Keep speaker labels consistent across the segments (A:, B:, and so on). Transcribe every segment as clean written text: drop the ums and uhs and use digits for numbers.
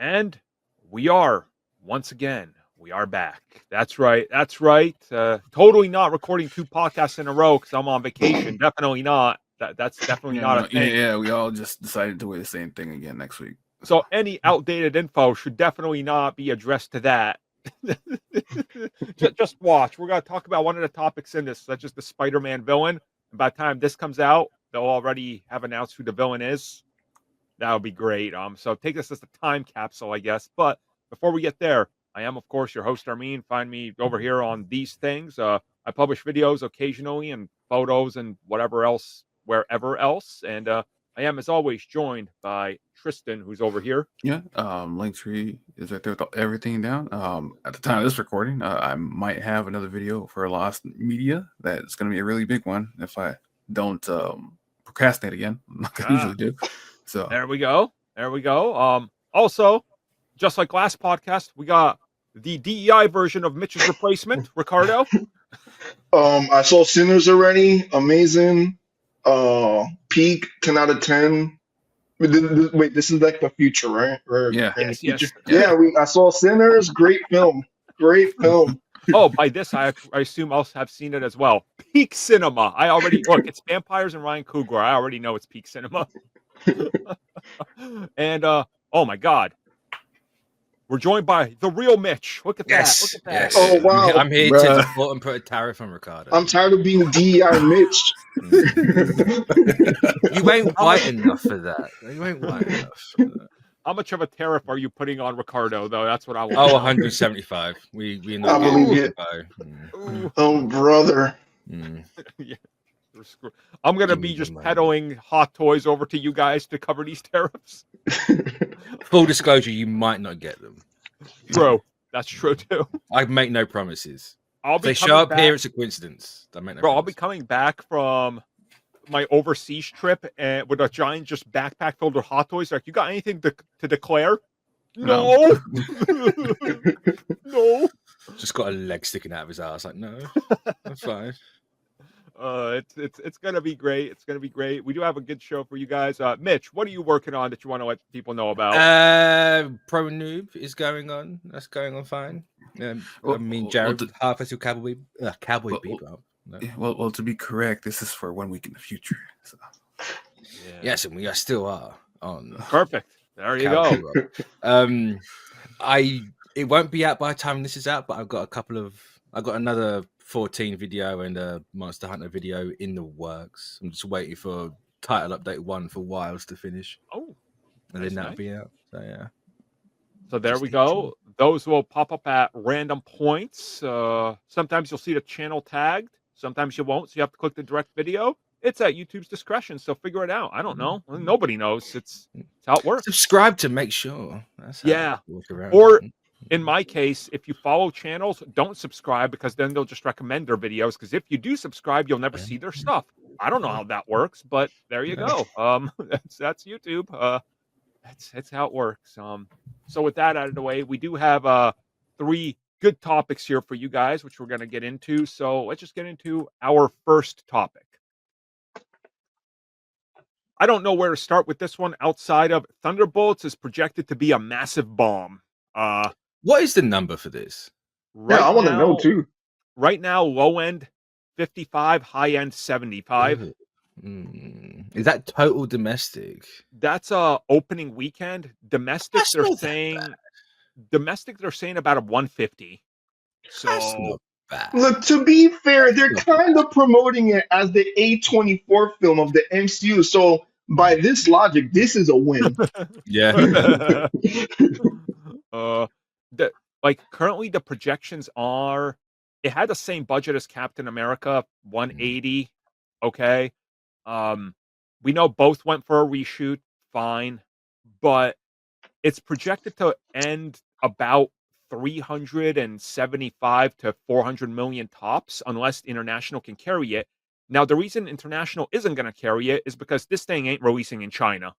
A: And we are, once again, we are back. That's right. That's right. Totally not recording 2 podcasts in a row because I'm on vacation. Definitely not. That's definitely not a thing.
B: Yeah, we all just decided to do the same thing again next week.
A: So any outdated info should definitely not be addressed to that. Just watch. We're going to talk about one of the topics in this, such as the Spider-Man villain. And by the time this comes out, they'll already have announced who the villain is. That would be great. So take this as a time capsule, I guess. But before we get there, I am, of course, your host, Armin. Find me over here on These Things. I publish videos occasionally and photos and whatever else, wherever else. And I am, as always, joined by Tristan, who's over here.
B: Yeah, Linktree is right there with everything down. At the time of this recording, I might have another video for Lost Media. That's going to be a really big one if I don't procrastinate again, like I usually do. So
A: there we go. There we go. Also, just like last podcast, we got the DEI version of Mitch's replacement, Ricardo.
C: I saw Sinners already. Amazing. Peak 10 out of 10. Wait, this is like the future, right?
B: Yeah.
A: Yes.
C: Yeah, I saw Sinners. Great film. Great film.
A: Oh, by this, I assume I'll have seen it as well. Peak cinema. I already look. It's vampires and Ryan Coogler. I already know it's peak cinema. And oh my God, we're joined by the real Mitch. Look at that! Look at that!
D: Yes.
C: Oh wow!
D: I'm here to support and put a tariff on Ricardo.
C: I'm tired of being DEI Mitch.
D: You ain't white enough for that. You ain't white enough for that.
A: How much of a tariff are you putting on Ricardo, though? That's what I want.
D: Oh, 175. We
C: I believe it. Oh brother.
A: Yeah. I'm gonna be just peddling hot toys over to you guys to cover these tariffs.
D: Full disclosure, you might not get them.
A: True. That's true too.
D: I make no promises.
A: If
D: they show up here, it's a coincidence. I make no
A: I'll be coming back from my overseas trip and with a giant just backpack filled with hot toys. Like, you got anything to declare? No. No.
D: Just got a leg sticking out of his ass. Like, no, that's fine.
A: It's gonna be great. It's gonna be great. We do have a good show for you guys. Mitch, what are you working on that you want to let people know about?
D: Pro Noob is going on. That's going on fine. Jared, halfway through Cowboy Bebop. No.
B: Well, to be correct, this is for 1 week in the future. So.
D: Yeah. Yes, and we still are on.
A: Perfect. There you go.
D: It won't be out by the time this is out, but I've got another 14 video and a Monster Hunter video in the works. I'm just waiting for title update 1 for Wilds to finish.
A: Oh,
D: and then that'll be out. So yeah.
A: So there we go. Those will pop up at random points. Sometimes you'll see the channel tagged. Sometimes you won't. So you have to click the direct video. It's at YouTube's discretion. So figure it out. I don't know. Nobody knows. It's how it works.
D: Subscribe to make sure. That's how
A: Or in my case, if you follow channels, don't subscribe because then they'll just recommend their videos. Because if you do subscribe, you'll never see their stuff. I don't know how that works, but there you go. That's YouTube. That's how it works. So with that out of the way, we do have 3 good topics here for you guys, which we're going to get into. So let's just get into our first topic. I don't know where to start with this one outside of Thunderbolts is projected to be a massive bomb.
D: What is the number for this?
C: I want to know too.
A: Right now, low end 55, high end 75.
D: Is that total domestic?
A: That's opening weekend. Domestic, they're saying about a 150. So
D: that's not bad.
C: Look, to be fair, they're kind of promoting it as the A24 film of the MCU. So by this logic, this is a win.
D: Yeah.
A: Currently the projections are, it had the same budget as Captain America, 180. Okay. We know both went for a reshoot, fine, but it's projected to end about 375 to 400 million tops unless international can carry it. Now, the reason international isn't going to carry it is because this thing ain't releasing in China.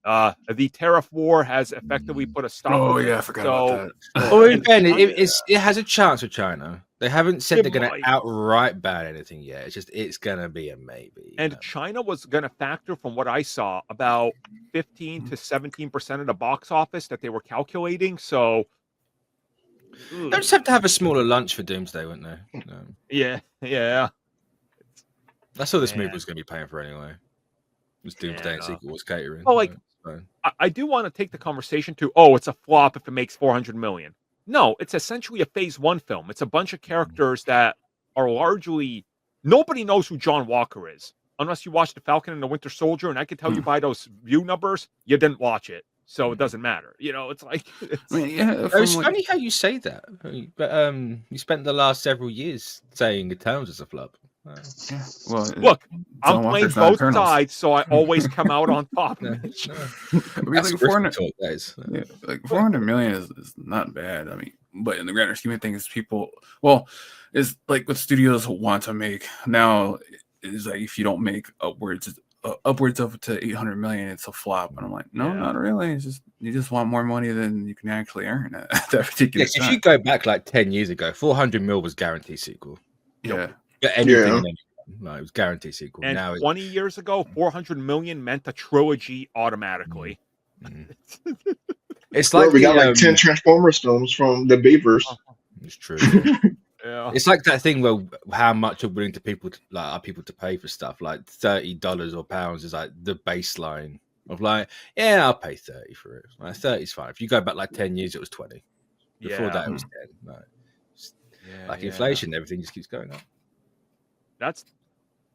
A: The tariff war has effectively put a stop.
B: Oh yeah, I forgot about that.
D: Well, it has a chance with China They haven't said
A: It
D: they're going
A: might.
D: to outright ban anything yet. It's just it's going to be a maybe.
A: And China was going to factor, from what I saw, about 15 to 17% of the box office that they were calculating. So,
D: They just have to have a smaller lunch for Doomsday, wouldn't they?
A: yeah.
D: That's all this movie
A: Man.
D: was going to be paying for anyway. It was Doomsday and
A: Yeah.
D: sequel was catering.
A: Well, like,
D: so.
A: I do want to take the conversation to, oh, it's a flop if it makes 400 million. No, it's essentially a phase 1 film. It's a bunch of characters that are largely, nobody knows who John Walker is unless you watch The Falcon and the Winter Soldier. And I can tell you by those view numbers, you didn't watch it, so it doesn't matter. You know, it's like
B: I mean, yeah,
D: It's funny how you say that, but you spent the last several years saying Eternals is a flop.
B: yeah. Well,
A: look, I'm
B: John
A: playing
B: Walker's not
A: both
B: Eternals.
A: sides, so I always come out on top.
D: No,
A: Mitch.
D: no.
B: I mean,
D: That's
B: like,
D: the
B: 400,
D: talk, guys.
B: yeah, like 400 million is not bad. I mean, but in the grander scheme of things, people, well, it's like what studios want to make now is like if you don't make upwards of to 800 million, it's a flop. And I'm like, no,
A: Yeah.
B: not really. It's just you just want more money than you can actually earn at that particular
D: Yes, if
B: time.
D: you go back like 10 years ago, 400 mil was guaranteed sequel.
B: Yeah,
D: Yeah, anything
C: Yeah.
D: and anything. No, it was guaranteed sequel.
A: And
D: Now
A: 20 years ago, 400 million meant a trilogy automatically.
D: it's
C: Bro,
D: like
C: we got
D: the,
C: like 10 Transformers films from the Bayverse.
D: It's true.
A: Yeah.
D: It's like that thing where how much are willing to people to, like are people to pay for stuff like $30 or pounds is like the baseline of like, yeah, I'll pay 30 for it. Like 30 is fine. If you go back like 10 years, it was 20. Before
A: Yeah.
D: that, it was 10. No,
A: Yeah,
D: like
A: yeah.
D: inflation, everything just keeps going up.
A: That's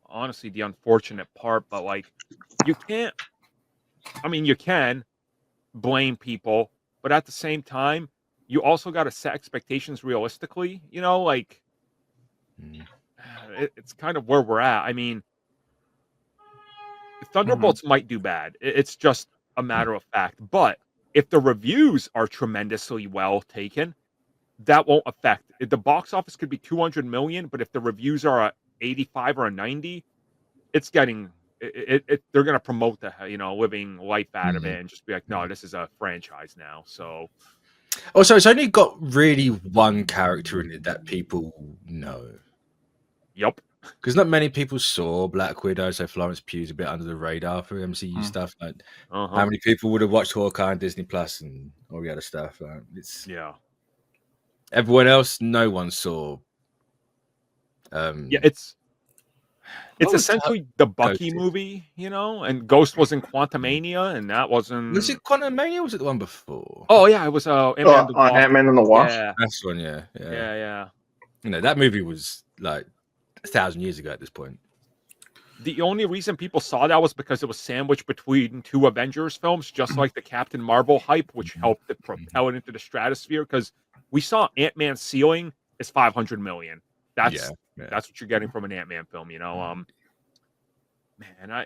A: honestly the unfortunate part, but like you can't, I mean, you can blame people, but at the same time, you also got to set expectations realistically, you know, like it's kind of where we're at. I mean, Thunderbolts might do bad. It's just a matter of fact. But if the reviews are tremendously well taken, that won't affect the box office. Could be 200 million, but if the reviews are a 85 or a 90, it's getting it they're going to promote the living life out of it and just be like, no, this is a franchise now. So
D: Also, it's only got really one character in it that people know.
A: Yep.
D: Because not many people saw Black Widow, so Florence Pugh's a bit under the radar for MCU stuff. Like, how many people would have watched Hawkeye on Disney Plus and all the other stuff? Like, it's everyone else. No one saw.
A: It's essentially the Bucky movie, and Ghost was in Quantumania, and that wasn't.
D: Was it Quantumania? Or was it the one before?
A: Oh yeah, it was
C: Ant-Man and the Wasp.
A: Yeah,
D: that's one. Yeah.
A: You know,
D: that movie was like 1,000 years ago at this point.
A: The only reason people saw that was because it was sandwiched between two Avengers films, just like the Captain Marvel hype, which helped it propel it into the stratosphere. Because we saw Ant-Man's ceiling is 500 million. That's what you're getting from an Ant-Man film, Man, I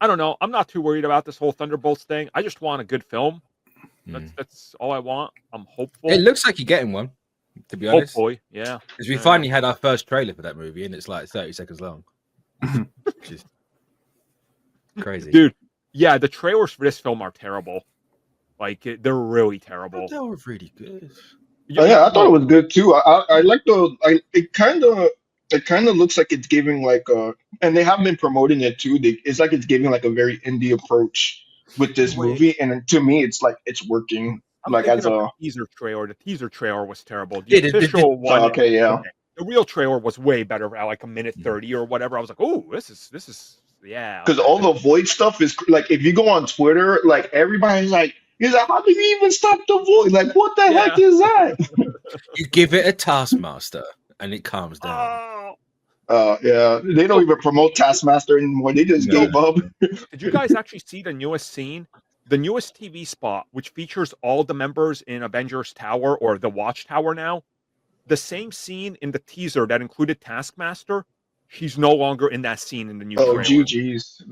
A: don't know. I'm not too worried about this whole Thunderbolts thing. I just want a good film. That's all I want. I'm hopeful.
D: It looks like you're getting one, to be honest.
A: Hopefully, yeah.
D: Because we finally had our first trailer for that movie, and it's like 30 seconds long. Which is crazy.
A: Dude, yeah, the trailers for this film are terrible. Like, they're really terrible.
D: They were really good.
C: Yeah, I thought it was good too. I like it kind of looks like it's giving like and they have been promoting it too. It's like it's giving like a very indie approach with this movie, and to me, it's like it's working.
A: I'm
C: like
A: thinking
C: as
A: of
C: a
A: the teaser trailer. The teaser trailer was terrible.
D: Yeah,
A: The official one.
C: okay, yeah.
A: The real trailer was way better at like a minute 30 or whatever. I was like, oh, this is yeah.
C: Because all the void stuff is like if you go on Twitter, like everybody's like, how do you even stop the void? Like, what the heck is that?
D: You give it a Taskmaster, and it calms down.
C: Yeah, they don't even promote Taskmaster anymore. They just give up.
A: Did you guys actually see the newest scene? The newest TV spot, which features all the members in Avengers Tower or the Watchtower now. The same scene in the teaser that included Taskmaster, he's no longer in that scene in the new trailer.
C: GG's.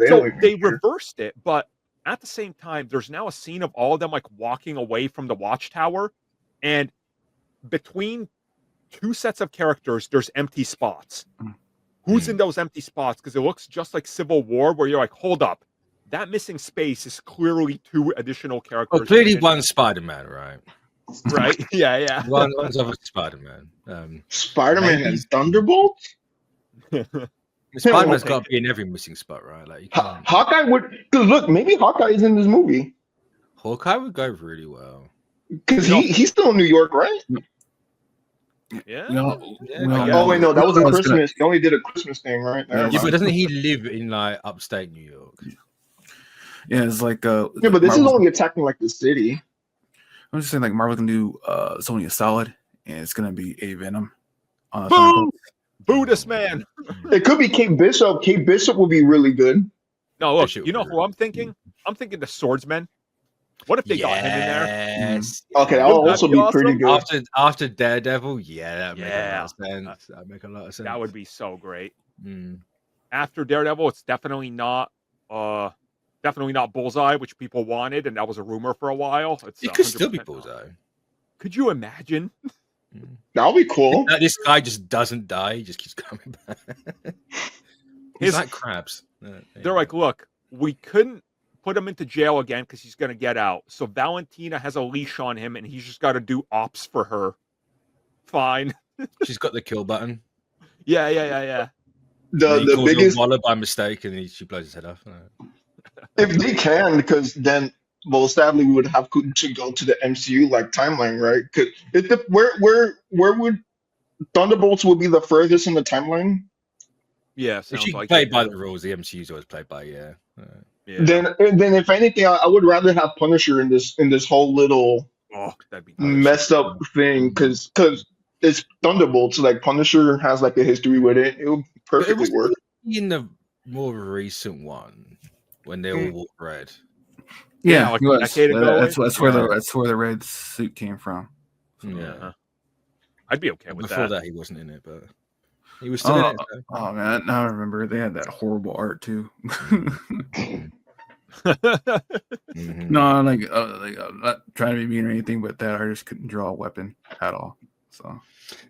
A: They reversed it, but at the same time, there's now a scene of all of them like walking away from the Watchtower, and between two sets of characters, there's empty spots. Who's in those empty spots? Because it looks just like Civil War, where you're like, hold up, that missing space is clearly two additional characters.
D: Well, clearly one Spider-Man, right?
A: Right? Yeah,
D: One's obviously Spider-Man.
C: Spider-Man
D: Maybe-
C: and Thunderbolts.
A: yeah.
D: Spider-Man's
C: okay.
D: got to be in every missing spot, right? Like you can't.
C: Hawkeye would look. Maybe Hawkeye is in this movie
D: Hawkeye would go really well.
C: because
A: You know-
C: he's still in New York, right?
A: Yeah.
B: You know,
D: Yeah,
B: you know,
D: I guess.
C: Oh wait, no, that was a
B: I was gonna-
C: Christmas. They only did a Christmas thing, right?
B: Yeah,
C: Never
D: Yeah, but
C: mind.
D: doesn't he live in like upstate New York?
B: Yeah, it's like
C: Yeah, but this is
B: Marvel's-
C: only attacking like the city.
B: I'm just saying, like Marvel's gonna do Sony a solid, and it's gonna be a Venom on the
A: Boo!
B: Thunderbolts.
A: Buddhist man.
C: It could be Kate Bishop. Kate Bishop would be really good.
A: No, look,
D: shit
A: you know
D: would be
A: who I'm thinking? I'm thinking the swordsman. What if they got him in there?
D: Yes.
C: Okay, that
A: Wouldn't
C: would
A: that
C: also
A: be
C: be pretty
A: awesome?
C: good.
D: After Daredevil, yeah, that'd make a
A: Yeah.
D: lot of sense. That'd make a lot of sense.
A: That would be so great.
D: Mm.
A: After Daredevil, it's definitely not Bullseye, which people wanted, and that was a rumor for a while. It's
D: It could still be
A: 100% not.
D: Bullseye.
A: Could you imagine?
C: That would be cool.
D: That this guy just doesn't die; he just keeps coming back. He's
A: His-
D: like crabs.
A: They're like, look, we couldn't put him into jail again because he's going to get out. So Valentina has a leash on him, and he's just got to do ops for her. Fine.
D: she's got the kill button.
A: Yeah.
D: He
C: The
D: calls her
C: biggest,
D: Waller by mistake, and she blows his head off.
C: if they can, because then, well, sadly, we would have to go to the MCU like timeline, right? Because where would Thunderbolts would be the furthest in the timeline?
A: Yeah.
D: If
A: Sounds
D: she
A: like
D: played
A: it.
D: by the rules, the MCU's always played by, yeah.
A: Yeah.
C: Then if anything, I would rather have Punisher in this whole little
A: Oh, that'd be nice.
C: messed up thing, because it's Thunderbolts. Like Punisher has like a history with it. It would perfectly work.
D: In the more recent one, when they all wore red.
A: Yeah, like
B: he
A: a
B: was.
A: decade ago,
B: That's where the red suit came from.
D: Yeah.
A: I'd be okay with
D: Before
A: that.
D: that, he wasn't in it, but he was still in it. So.
B: Oh man, now I remember they had that horrible art too.
D: Mhm.
B: No, I'm not trying to be mean or anything, but that artist couldn't draw a weapon at all. So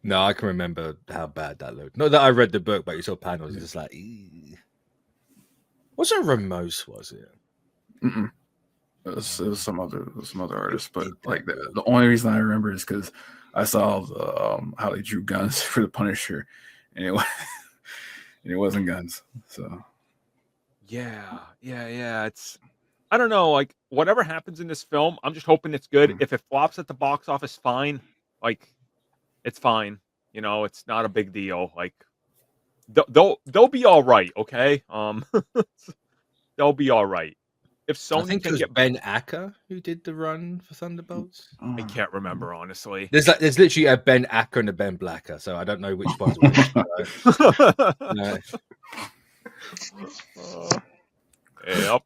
D: No, I can remember how bad that looked. Not that I read the book, but you saw panels. It's just like, ew. Wasn't Ramos? Was it?
B: mm-mm. It was some other artist, but like the only reason I remember is because I saw the how they drew guns for the Punisher, and it was and it wasn't guns. So
A: Yeah. It's I don't know, like whatever happens in this film, I'm just hoping it's good. If it flops at the box office, fine. Like it's fine. You know, it's not a big deal. Like they'll be all right, okay? They'll be all right. If
D: I
A: Sony
D: think it
A: can
D: was
A: get
D: Ben Acker who did the run for Thunderbolts.
A: I can't remember honestly.
D: There's literally a Ben Acker and a Ben Blacker, so I don't know which one's which. No.
A: Yep.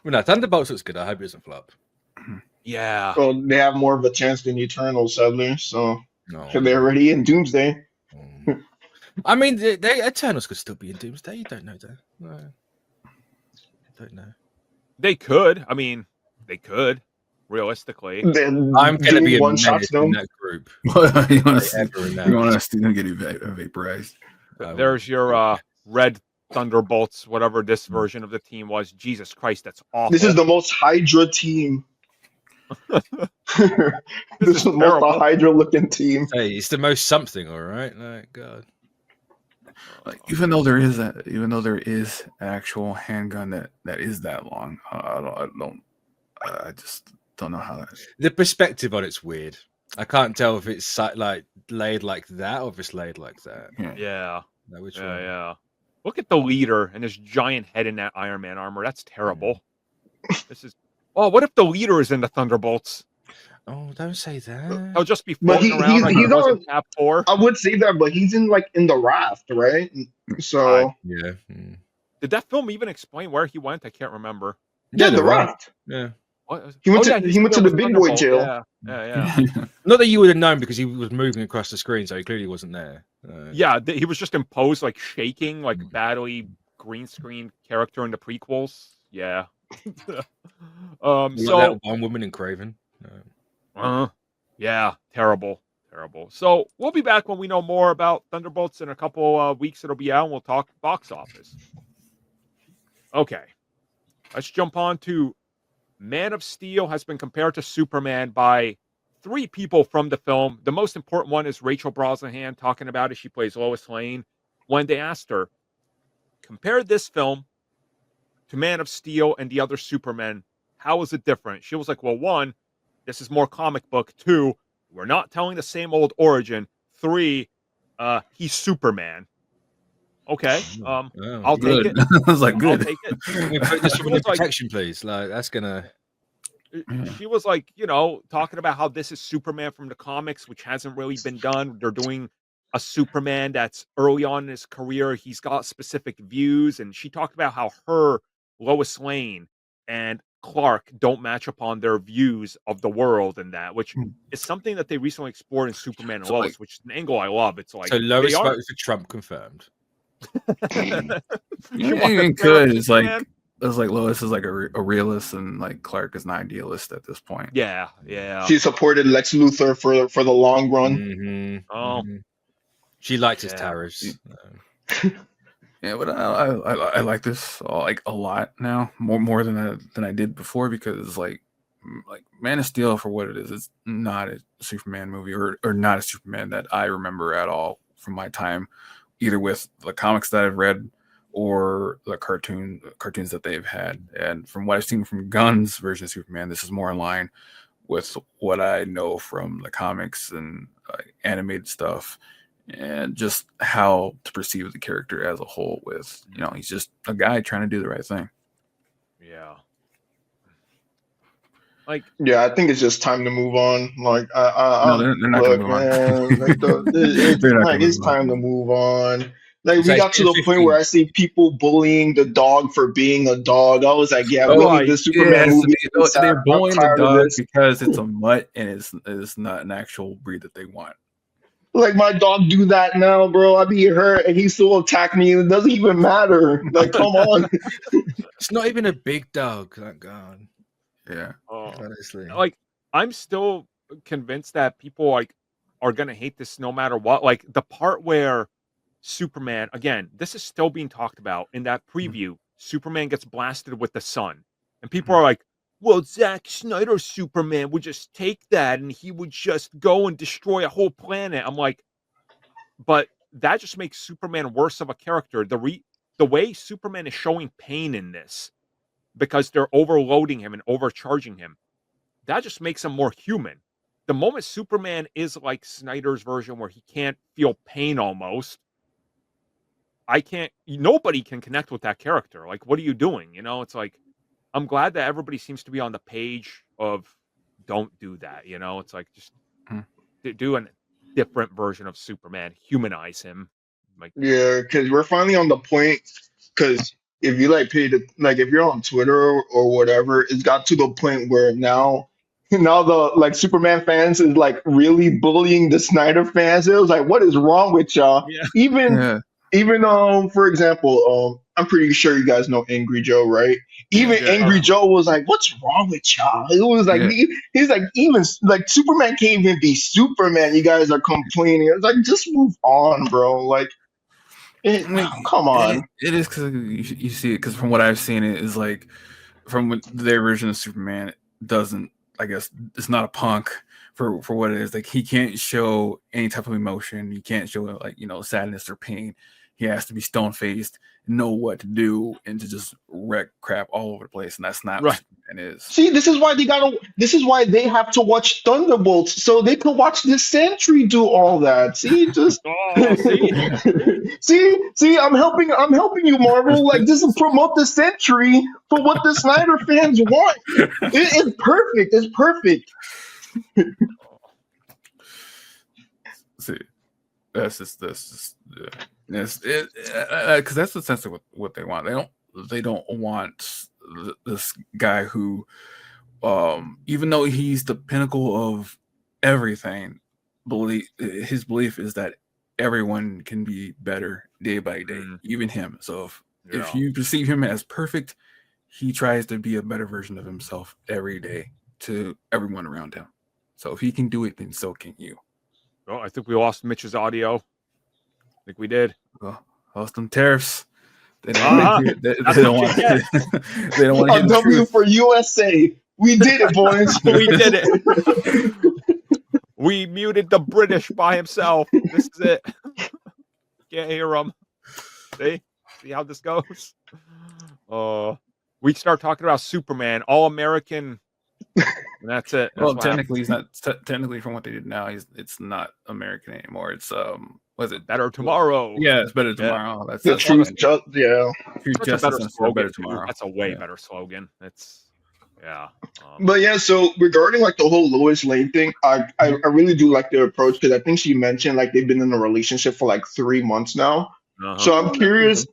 D: Well, no, Thunderbolts looks good. I hope it doesn't flop.
A: Yeah.
C: Well, they have more of a chance than Eternal, sadly. So
D: No.
C: they're already in Doomsday.
D: I mean, the Eternals could still be in Doomsday. You don't know that. No. Don't know.
A: They could. I mean, they could, realistically.
C: Then
D: I'm going to
C: Doom
D: be a
C: one
D: menace
C: shots
D: in
C: them.
D: that group.
B: you want to
D: Ever in that.
B: you want us to get vaporized?
A: There's your red Thunderbolts, whatever this version of the team was. Jesus Christ, that's awful.
C: This is the most Hydra team. this is the most
A: terrible.
C: Hydra looking team.
D: Hey, it's the most something, all right? Like, God.
B: Like, even though there is an actual handgun that is that long, I just don't know how that.
D: The perspective on it's weird. I can't tell if it's like laid like that or if it's laid like that.
A: Yeah.
D: No, which one?
A: Yeah. Look at the leader and his giant head in that Iron Man armor. That's terrible. This is. Oh, what if the leader is in the Thunderbolts?
D: Oh, don't say that.
A: He'll just be
C: But
A: floating around like
C: he's
A: he was in
C: on-
A: Tab 4.
C: I would say that, but he's in the raft, right? So
A: Right.
D: Yeah.
A: Did that film even explain where he went? I can't remember.
C: yeah, the
D: right.
C: raft.
D: Yeah.
A: What?
C: He went to
A: he's
C: he went to
A: still
C: the
A: with
C: big boy
A: Thunderbolt.
C: jail.
A: Yeah.
D: Not that you would have known because he was moving across the screen, so he clearly wasn't there.
A: Yeah, he was just imposed like shaking, like badly green screen character in the prequels. Yeah.
D: Like
A: So
D: that one woman in Kraven.
A: yeah, terrible. So we'll be back when we know more about Thunderbolts in a couple weeks. It'll be out, and we'll talk box office. Okay, let's jump on to Man of Steel has been compared to Superman by three people from the film. The most important one is Rachel Brosnahan talking about it. She plays Lois Lane. When they asked her, compare this film to Man of Steel and the other Superman, how is it different? She was like, well, one, this is more comic book. Two, we're not telling the same old origin. Three, he's Superman. Okay, I'll take it.
B: I was like, good.
A: I'll take it.
D: This with protection, please. Like that's gonna.
A: She was like, talking about how this is Superman from the comics, which hasn't really been done. They're doing a Superman that's early on in his career. He's got specific views, and she talked about how her Lois Lane and Clark don't match up on their views of the world, and that, which is something that they recently explored in Superman and Lois, which is an angle I love. It's like,
D: so Lois voted for Trump, confirmed.
B: Even could. It's like Lois is like a realist, and like Clark is an idealist at this point.
A: Yeah.
C: She supported Lex Luthor for the long run.
D: Mm-hmm.
A: Oh,
D: she liked his towers.
B: Yeah, but I like this like a lot now, more than I did before, because like Man of Steel, for what it is, it's not a Superman movie or not a Superman that I remember at all from my time, either with the comics that I've read or the cartoons that they've had. And from what I've seen from Gunn's version of Superman, this is more in line with what I know from the comics and animated stuff, and just how to perceive the character as a whole. With he's just a guy trying to do the right thing.
A: Yeah.
C: Yeah, I think it's just time to move on. Like,
B: No, they're not
C: look,
B: gonna move on.
C: man, it's time to move on. Like,
D: It's
C: we
D: like
C: got to the point where I see people bullying the dog for being a dog. I was like, yeah, we need the Superman movie.
B: They're bullying the dog because it's a mutt and it's not an actual breed that they want.
C: Like, my dog do that now, bro. I be hurt and he still attack me. It doesn't even matter. Like, come on.
D: It's not even a big dog. Thank God.
B: Yeah.
D: Honestly.
A: Like, I'm still convinced that people are gonna hate this no matter what. Like, the part where Superman, again, this is still being talked about in that preview. Superman gets blasted with the sun, and people are like, well, Zack Snyder's Superman would just take that and he would just go and destroy a whole planet. I'm like, but that just makes Superman worse of a character. The way Superman is showing pain in this, because they're overloading him and overcharging him, that just makes him more human. The moment Superman is like Snyder's version where he can't feel pain almost, nobody can connect with that character. Like, what are you doing? It's like, I'm glad that everybody seems to be on the page of don't do that. It's like, just do a different version of Superman, humanize him. Like, yeah,
C: because we're finally on the point, because if you if you're on Twitter or whatever, it's got to the point where now the Superman fans is like really bullying the Snyder fans. It was like, what is wrong with y'all?
A: Yeah.
C: Even for example, I'm pretty sure you guys know Angry Joe, right? Even Angry Joe was like, what's wrong with y'all? It was like, he's like, even like Superman can't even be Superman. You guys are complaining. It's like, just move on, bro. Like, come on.
B: It is because you see it, because from what I've seen, it is like from their version of Superman, it doesn't, I guess, it's not a punk for what it is. Like, he can't show any type of emotion. He can't show sadness or pain. He has to be stone-faced, know what to do, and to just wreck crap all over the place. And that's not what Superman is.
C: See, this is why they have to watch Thunderbolts, so they can watch the Sentry do all that. See, just see, I'm helping you, Marvel. Like, just promote the Sentry for what the Snyder fans want. It's perfect. It's perfect.
B: See, that's just because that's the sense of what they want. They don't want this guy who, even though he's the pinnacle of everything, his belief is that everyone can be better day by day, even him. So if you perceive him as perfect, he tries to be a better version of himself every day to everyone around him. So if he can do it, then so can you.
A: Oh, I think we lost Mitch's audio. I think we did.
B: Well, lost them tariffs. They don't want to
C: hear W for USA. We did it, boys.
A: We did it. We muted the British by himself. This is it. Can't hear him. See how this goes. We start talking about Superman, all American. And that's it. That's
B: Well,
A: what
B: technically, he's
A: happens.
B: not. Technically, from what they did now, it's not American anymore. It's was it
A: Better tomorrow.
B: Yeah, it's better
A: Yeah.
B: tomorrow. That's
C: The truth, yeah.
B: True
A: That's a
B: justice
A: better
B: instead of
A: slogan.
B: better
A: too.
B: tomorrow.
A: That's a way
B: Yeah.
A: better slogan. It's yeah.
C: But yeah, so regarding like the whole Lois Lane thing, I really do like their approach because I think she mentioned like they've been in a relationship for like 3 months now. So I'm curious.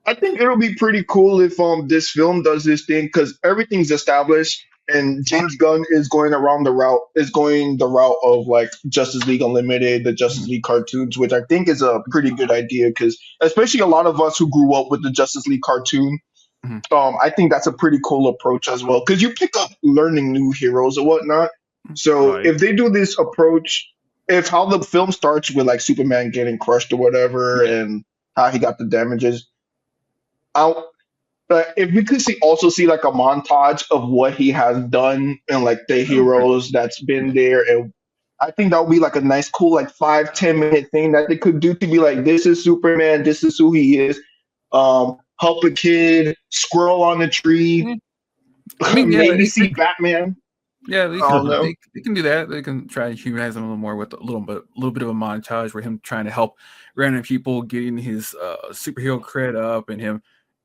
C: I think it'll be pretty cool if this film does this thing because everything's established and James Gunn is going the route of like Justice League Unlimited, the Justice League cartoons, which I think is a pretty good idea because especially a lot of us who grew up with the Justice League cartoon. I think that's a pretty cool approach as well because you pick up learning new heroes and whatnot. So
A: Right.
C: if they do this approach, if how the film starts with like Superman getting crushed or whatever and how he got the damages, if we could also see like a montage of what he has done and like the heroes that's been there, and I think that would be like a nice, cool, like 5-10 minute thing that they could do to be like, this is Superman, this is who he is. Help a kid, squirrel on the tree.
B: I mean, yeah,
C: maybe see Batman.
B: Yeah, they can do that. They can try to humanize him a little more with a little bit of a montage where him trying to help random people getting his superhero cred up and him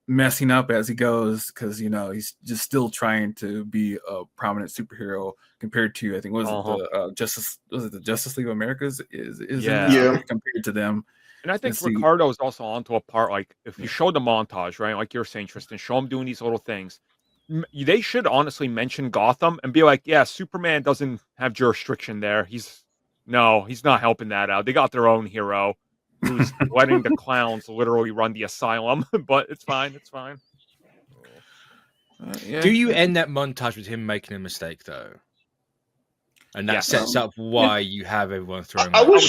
B: messing up as he goes because he's just still trying to be a prominent superhero compared to I think the Justice League of America's is
A: Yeah.
B: compared to them.
A: And I think Ricardo is also onto a part like if you show the montage, right? Like you're saying, Tristan, show him doing these little things. They should honestly mention Gotham and be like, yeah, Superman doesn't have jurisdiction there. He's not helping that out. They got their own hero who's letting the clowns literally run the asylum, but it's fine. It's fine.
D: Do you end that montage with him making a mistake though? And that sets up why you have everyone throwing.
C: I would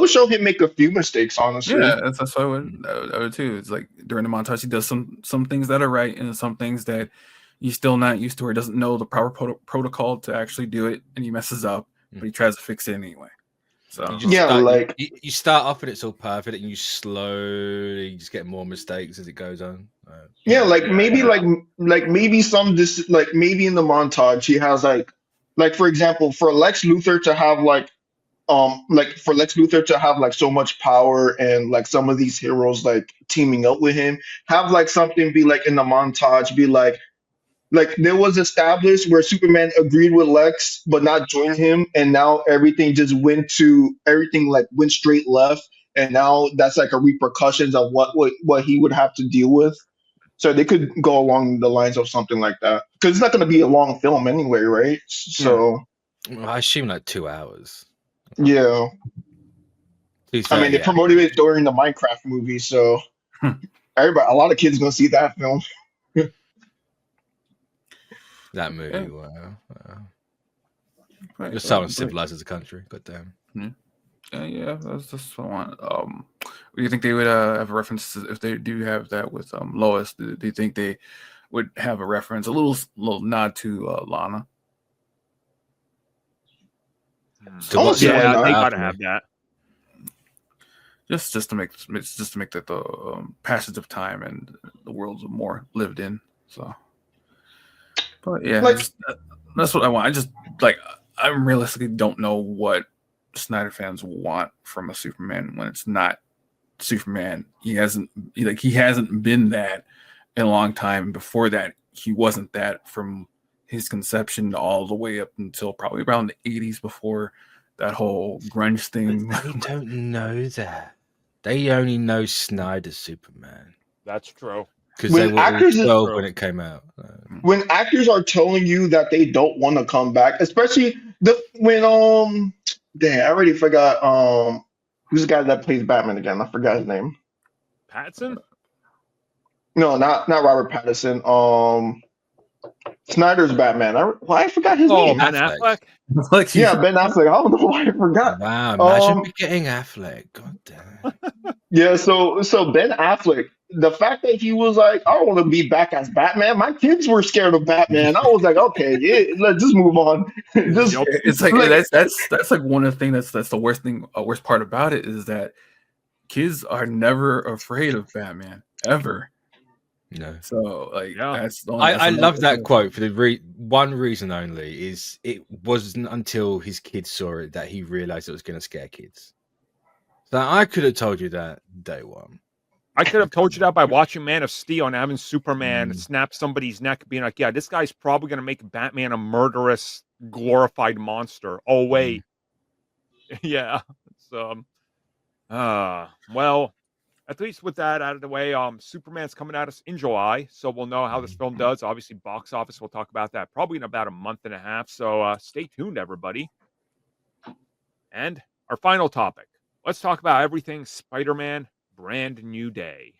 C: show him make a few mistakes, honestly.
B: Yeah, that's what I would too. It's like during the montage, he does some things that are right and some things that he's still not used to, or doesn't know the proper protocol to actually do it, and he messes up, but he tries to fix it anyway. So
D: you start off and it's all perfect, and you slowly just get more mistakes as it goes on.
C: Maybe maybe in the montage he has like for example for Lex Luthor to have like so much power and like some of these heroes like teaming up with him, have like something be like in the montage be like there was established where Superman agreed with Lex but not joined him, and now everything went straight left, and now that's like a repercussions of what he would have to deal with. So they could go along the lines of something like that because it's not going to be a long film anyway, right? So
D: I assume like 2 hours.
C: Yeah. I mean, they promoted it during the Minecraft movie, so a lot of kids gonna see that film.
D: That movie, wow. You're so uncivilized as a country. God damn.
B: Yeah, that's what I want. Do you think they would have a reference if they do have that with Lois? Do you think they would have a reference, a little nod to Lana?
A: They gotta have that.
B: Just to make that the passage of time and the world's more lived in. So, but yeah, that's what I want. I realistically don't know what Snyder fans want from a Superman when it's not Superman. He hasn't been that in a long time. Before that, he wasn't that from his conception all the way up until probably around the 80s before that whole grunge thing.
D: But they don't know that. They only know Snyder's Superman.
A: That's true.
D: Because they were all 12 when it came out.
C: When actors are telling you that they don't want to come back, especially I already forgot who's the guy that plays Batman again? I forgot his name.
A: Pattinson?
C: No, not Robert Pattinson. Snyder's Batman. I forgot his name.
A: Ben Affleck?
C: Yeah, Ben Affleck. I don't know why I forgot.
D: Wow, imagine getting Affleck. God damn.
C: Yeah, so Ben Affleck, the fact that he was like, I want to be back as Batman. My kids were scared of Batman. I was like, okay, yeah, let's just move on. Just
A: Yup.
B: It's like
C: like
B: that's like one of the things that's the worst part about it is that kids are never afraid of Batman ever.
D: No.
B: So like
A: Yeah.
B: that's the
D: I love that
B: another-
D: quote for the one reason only is it wasn't until his kids saw it that he realized it was going to scare kids. So I could have told you that day one.
A: I could have told you that by watching Man of Steel and having Superman
B: Mm.
A: snap somebody's neck, being like, "Yeah, this guy's probably going to make Batman a murderous, glorified monster." Oh wait, yeah. So, well, at least with that out of the way, Superman's coming at us in July, so we'll know how this film does. Obviously, box office, we'll talk about that probably in about a month and a half. So stay tuned, everybody. And our final topic. Let's talk about everything Spider-Man Brand New Day.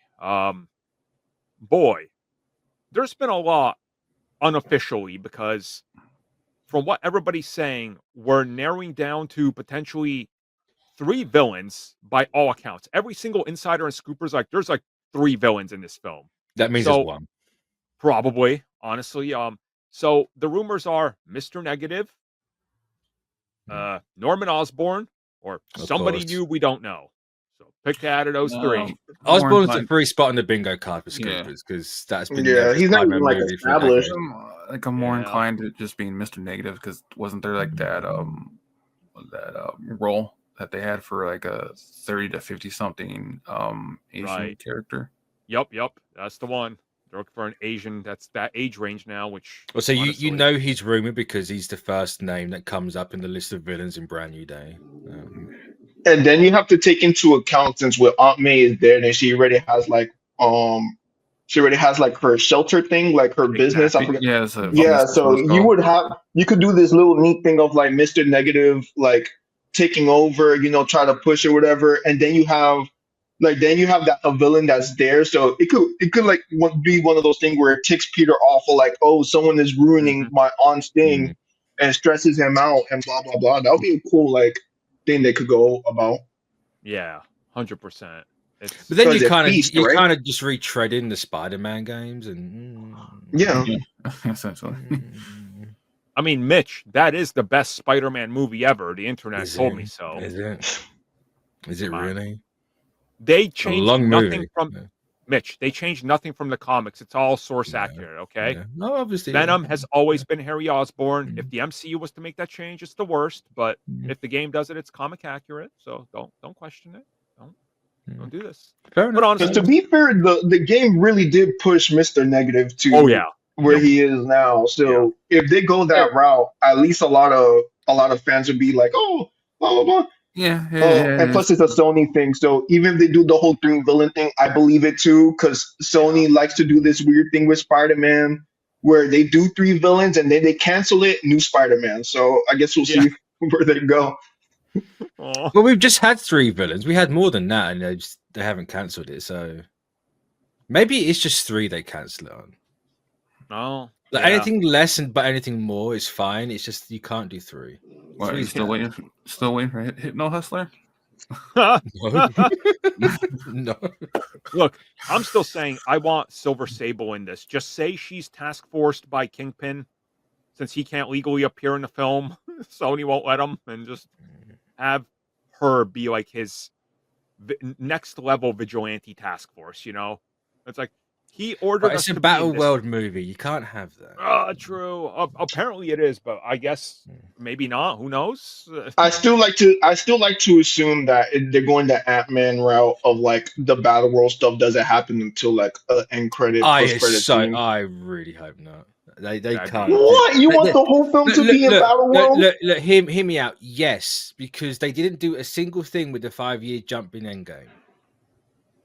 A: Boy, there's been a lot unofficially because from what everybody's saying, we're narrowing down to potentially 3 villains by all accounts. Every single insider and scooper's like, there's like 3 villains in this film.
D: That means
A: So-
D: there's one.
A: Probably, honestly. So the rumors are Mr. Negative, Norman Osborn, or
D: Of
A: somebody
D: course.
A: new we don't know. So pick out of those 3.
D: Osborn's
B: Warren
D: a free spot on the bingo card for
B: Yeah.
D: scoopers because that's been
C: Yeah,
D: their
C: he's not
D: Spider-Man
C: even, like,
D: movie for
C: established.
D: decades.
B: I'm more
A: Yeah.
B: inclined to just being Mr. Negative because wasn't there like that role that they had for like a 30 to 50 something Asian
A: Right.
B: character?
A: Yep, that's the one. They're looking for an Asian that's that age range now, which
D: Well, so
A: honestly-
D: you know he's rumored because he's the first name that comes up in the list of villains in Brand New Day.
C: And then you have to take into account since with Aunt May is there, and she already has like her shelter thing, like her business. I forget.
B: Yeah,
C: So you could do this little neat thing of like Mr. Negative like taking over, try to push or whatever, and then you have a villain that's there. So it could like be one of those things where it ticks Peter off of like, oh, someone is ruining my aunt's thing and stresses him out and blah blah blah. That would be a cool like thing they could go about.
A: Yeah, 100%.
D: But then
C: Because
D: you
C: it
D: kind
C: feast,
D: of
C: right?
D: just retreading the Spider-Man games and
C: Yeah.
B: essentially.
A: I mean, Mitch, that is the best Spider-Man movie ever. The internet
D: Is
A: told
D: it?
A: me so.
D: Is it? Is it
A: Come on.
D: really?
A: They
D: A
A: changed
D: long
A: nothing
D: movie.
A: from
D: Yeah.
A: Mitch. They changed nothing from the comics. It's all source
D: Yeah.
A: accurate. Okay.
D: Yeah. No, obviously.
A: Venom has always been Harry Osborn.
D: Mhm.
A: If the MCU was to make that change, it's the worst. But
D: Mhm.
A: if the game does it, it's comic accurate. So don't question it. Don't do this.
D: Fair
A: But
D: enough.
C: Because to
A: honestly,
C: be fair, the game really did push Mr. Negative to
A: oh yeah,
C: where
A: Yep.
C: he is now. So if they go that route, at least a lot of fans would be like, oh, blah blah blah.
B: Yeah.
C: And plus, it's a Sony thing. So even if they do the whole 3 villain thing, I believe it too, because Sony likes to do this weird thing with Spider-Man, where they do 3 villains and then they cancel it, new Spider-Man. So I guess we'll see where they go.
A: Aw.
D: Well, we've just had 3 villains. We had more than that, and they haven't cancelled it. So maybe it's just 3 they cancel it on.
A: No,
D: Like
A: yeah.
D: anything less but anything more is fine. It's just you can't do 3.
B: What, are you still waiting for Hypno Hustler?
D: No. No.
A: Look, I'm still saying I want Silver Sable in this. Just say she's task forced by Kingpin, since he can't legally appear in the film. Sony won't let him, and just have her be like his next level vigilante task force. It's like he ordered.
D: But
A: us
D: it's
A: to
D: a
A: be in
D: Battle
A: this.
D: World movie. You can't have that.
A: True. Apparently it is, but I guess maybe not. Who knows?
C: I still like to assume that they're going the Ant-Man route of like the Battle World stuff doesn't happen until like end credit, post credit scene.
D: I really hope not. They
A: That'd
D: can't.
A: be-
C: What? You want the whole film to be in Battle World?
D: Look, hear me out. Yes, because they didn't do a single thing with the 5-year jump in Endgame.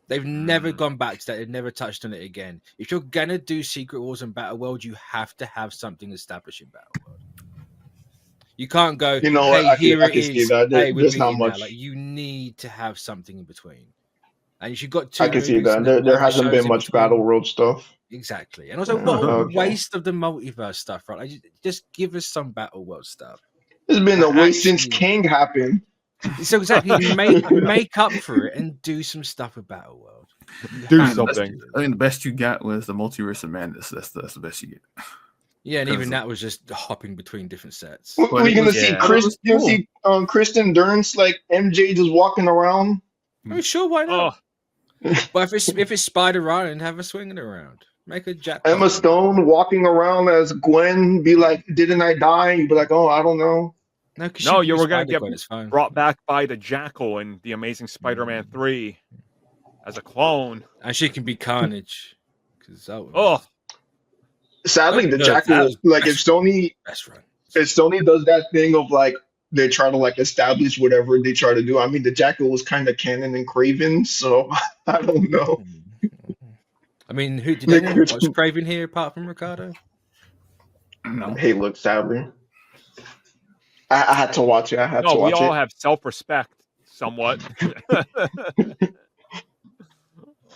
D: They've never gone back to that. They've never touched on it again. If you're gonna do Secret Wars and Battle World, you have to have something established in Battle World. You can't go.
C: You know
D: hey,
C: what?
D: here
C: I
D: it
C: can see
D: is.
C: that.
D: Hey, we're
C: There's not
D: meeting now.
C: much.
D: Like you need to have something in between. And if you've got 2
C: I can see
D: movies
C: that.
D: and
C: There
D: other
C: hasn't
D: shows
C: been
D: in
C: much
D: between-
C: Battle World stuff.
D: Exactly. And also, what a
C: Okay.
D: waste of the multiverse stuff, right? Like, just give us some Battle World stuff.
C: It's been a waste since
D: Actually-
C: King happened.
D: So exactly, make up for it and do some stuff with Battle World.
A: Do something.
B: I mean, the best you got was the Multiverse of Madness. That's the best you get.
D: Yeah, and even
B: Because-
D: that was just hopping between different sets.
C: We're
B: But it
C: gonna
B: was-
C: see
A: yeah.
C: Chris.
B: It was
C: You
B: cool.
C: see Kristen Dunst like MJ just walking around.
D: I mean, sure, why not?
A: Oh,
D: But if it's Spider-Man, have her swinging around. Make a Jack.
C: Emma Stone walking around as Gwen. Be like, "Didn't I die?" You'd be like, "Oh, I don't know."
D: No, 'cause
A: No,
D: she can
A: you
D: be
A: were gonna
D: Spider-Gwen,
A: get
D: it's fine.
A: brought back by the Jackal in the Amazing Spider-Man 3 as a clone.
D: And she can be Carnage. Because
A: Oh,
C: Sadly, the
D: No,
C: Jackal,
D: that-
C: like if
D: best run.
C: Sony does that thing of like they try to like establish whatever they try to do. I mean, the Jackal was kind of canon in Kraven, so I don't know.
D: I mean, who did
C: Like,
D: anyone watch Kraven here apart from Ricardo?
B: No.
C: Hey, look, sadly, I had to watch it. I had
A: no,
C: to
A: we
C: watch
A: all
C: it.
A: have self-respect somewhat.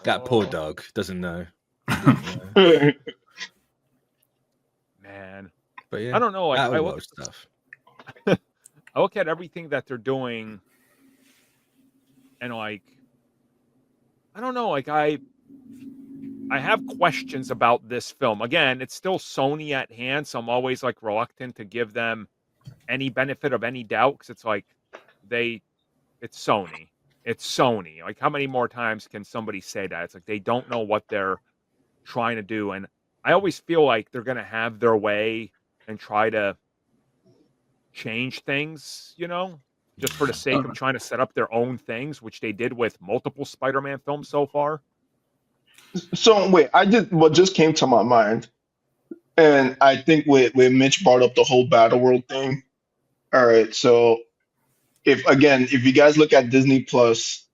D: That poor dog doesn't know.
A: Man,
D: But yeah,
A: I don't know. Like,
D: Battle
A: I
D: World
A: look,
D: stuff.
A: I look at everything that they're doing, and like, I don't know. Like, I have questions about this film. Again, it's still Sony at hand, so I'm always like reluctant to give them any benefit of any doubt because it's like it's Sony. It's Sony. Like, how many more times can somebody say that? It's like they don't know what they're trying to do, and I always feel like they're gonna have their way and try to change things, just for the sake of trying to set up their own things, which they did with multiple Spider-Man films so far.
C: So wait, what just came to my mind, and I think when Mitch brought up the whole Battle World thing. All right, so if you guys look at Disney Plus,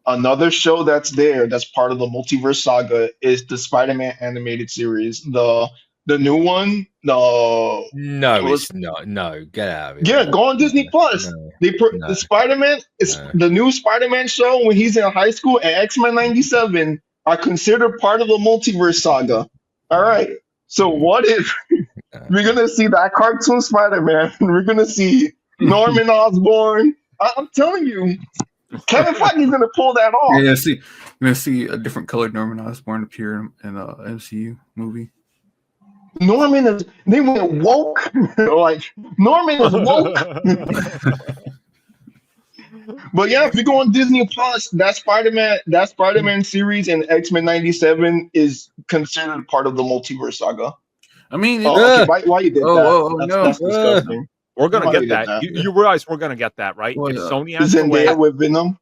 C: another show that's part of the multiverse saga is the Spider-Man animated series, the new one.
D: No,
C: was-
D: it's not. No, get out of it.
C: Yeah, go on Disney Plus.
D: No.
C: The Spider-Man is
D: No.
C: the new Spider-Man show when he's in high school, and X-Men '97 are considered part of the multiverse saga. All right, so what if we're gonna see that cartoon Spider-Man? We're gonna see Norman Osborn. I'm telling you, Kevin Feige's gonna pull that off.
B: Yeah, see, you're gonna see a different colored Norman Osborn appear in a MCU movie.
C: They went woke. Like Norman is woke. But yeah, if you go on Disney Plus, that Spider-Man series and X-Men '97 is considered part of the multiverse saga.
B: I mean,
C: Oh, okay, why you did that?
B: no.
C: That's disgusting.
A: We're gonna
C: Why
A: get
C: did
A: that.
C: that?
A: You realize we're gonna get that, right?
B: Well,
A: If
B: yeah.
A: Sony has to
C: Zendaya
A: win,
C: with Venom.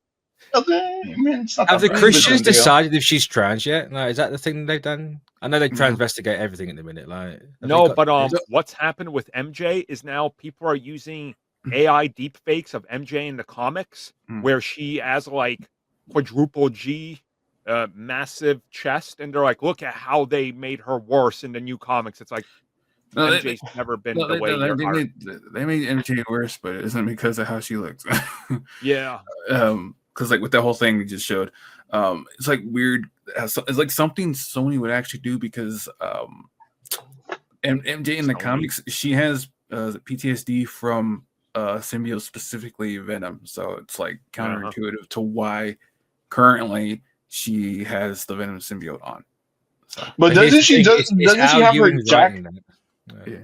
C: Okay, I mean, it's not
D: Have the
C: that bad.
D: Christians
C: Zendaya.
D: decided if she's trans yet? Like, is that the thing they've done? I know they
B: No.
D: transvestigate everything at the minute. Like, have they
A: no.
D: got-
A: But what's happened with MJ is now people are using AI deepfakes of MJ in the comics,
B: Mm.
A: where she has like quadruple G, massive chest, and they're like, look at how they made her worse in the new comics. It's like
B: No,
A: MJ's never been the way you're
B: they made MJ worse, but it isn't because of how she looks.
A: Yeah.
B: Because like with that whole thing we just showed, it's like weird. It's like something Sony would actually do because MJ in the
A: Sony.
B: comics, she has PTSD from symbiote, specifically Venom. So it's like counterintuitive to why currently she has the Venom symbiote on. So,
C: But doesn't she have her Jack?
B: yeah.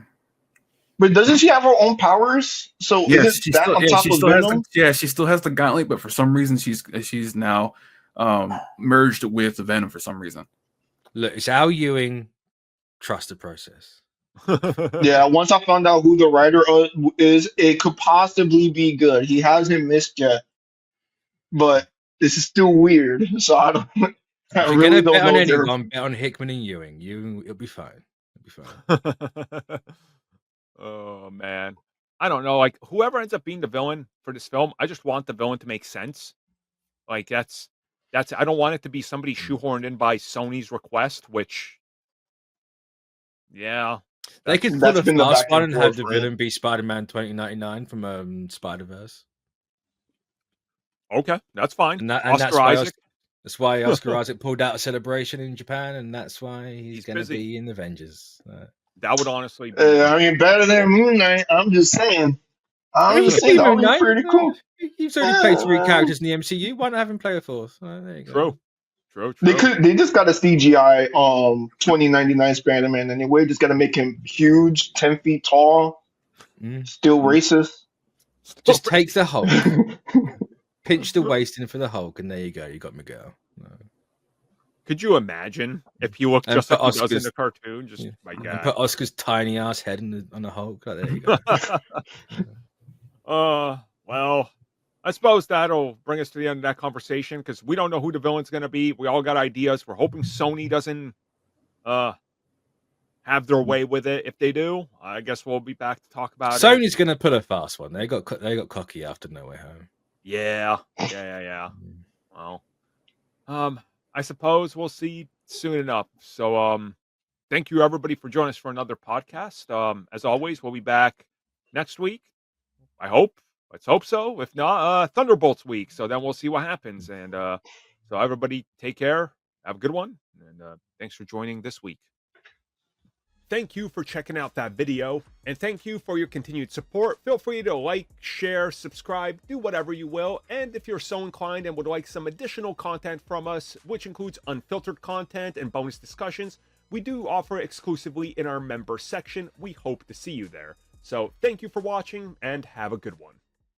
C: But doesn't she have her own powers? So
B: Yes,
C: isn't that on top
B: she
C: of
B: still has
C: Venom?
B: she still has the gauntlet, but for some reason she's now merged with Venom for some reason.
D: Look, it's Al Ewing. Trust the process.
C: Yeah, once I found out who the writer is, it could possibly be good. He hasn't missed yet, but this is still weird. So I don't.
D: If
C: I
D: you're
C: really
D: gonna
C: don't
D: bet on
C: know. if they're-
D: anyone, bet on Hickman and Ewing. It'll be fine. It'll be fine.
A: Oh man, I don't know. Like whoever ends up being the villain for this film, I just want the villain to make sense. Like that's. I don't want it to be somebody shoehorned in by Sony's request, which. Yeah.
D: They could pull
C: That's
D: a
C: been the
D: fast
C: back
D: one
C: and
D: and have
C: forth,
D: the
C: right?
D: villain be Spider-Man 2099 from Spider-Verse.
A: Okay, that's fine.
D: And that's
A: Oscar
D: why
A: Isaac.
D: That's why Oscar Isaac pulled out a celebration in Japan, and that's why he's
A: He's
D: going to
A: busy.
D: be in Avengers.
A: That would honestly be.
C: I mean, better than Moon Knight. I'm just saying. I'm just saying that would be pretty cool.
D: He's already played 3 characters in the MCU. Why not have him play a 4th? There you go.
A: True.
C: They just got a CGI 2099 Spider-Man anyway. Just gotta make him huge, 10 feet tall, still racist.
D: Just take the Hulk, pinch the waist in for the Hulk, and there you go. You got Miguel.
A: Could you imagine if he looked just like he does in the cartoon? Just my God.
D: And put Oscar's tiny ass head on the Hulk. Like, there you go.
A: Well, I suppose that'll bring us to the end of that conversation because we don't know who the villain's going to be. We all got ideas. We're hoping Sony doesn't have their way with it. If they do, I guess we'll be back to talk about it.
D: Sony's going to put a fast one. They got cocky after No Way Home.
A: Yeah. Well, I suppose we'll see soon enough. So, thank you everybody for joining us for another podcast. As always, we'll be back next week. I hope. Let's hope so. If not, Thunderbolts week. So then we'll see what happens. And so everybody take care. Have a good one. And thanks for joining this week. Thank you for checking out that video. And thank you for your continued support. Feel free to like, share, subscribe, do whatever you will. And if you're so inclined and would like some additional content from us, which includes unfiltered content and bonus discussions, we do offer exclusively in our member section. We hope to see you there. So thank you for watching and have a good one.